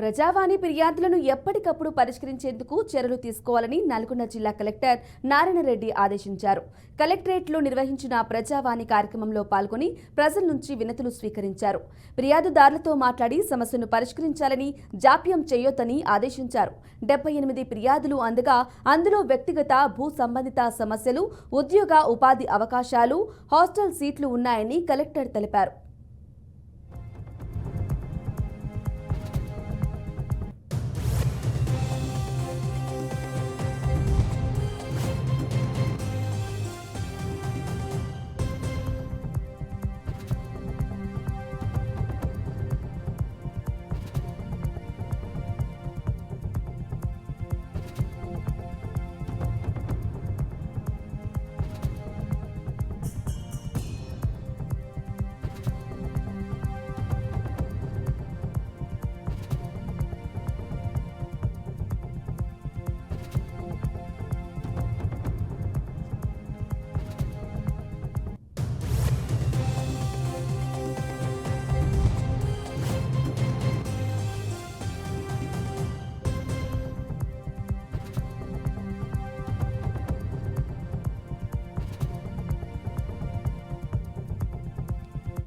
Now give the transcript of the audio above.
ప్రజావాణి ఫిర్యాదులను ఎప్పటికప్పుడు పరిష్కరించేందుకు చర్యలు తీసుకోవాలని నల్గొండ జిల్లా కలెక్టర్ నారాయణరెడ్డి ఆదేశించారు. కలెక్టరేట్లో నిర్వహించిన ప్రజావాణి కార్యక్రమంలో పాల్గొని ప్రజల నుంచి వినతులు స్వీకరించారు. ఫిర్యాదుదారులతో మాట్లాడి సమస్యను పరిష్కరించాలని, జాప్యం చేయొద్దని ఆదేశించారు. 78 ఫిర్యాదులు అందగా అందులో వ్యక్తిగత, భూ సంబంధిత సమస్యలు, ఉద్యోగ ఉపాధి అవకాశాలు, హాస్టల్ సీట్లు ఉన్నాయని కలెక్టర్ తెలిపారు.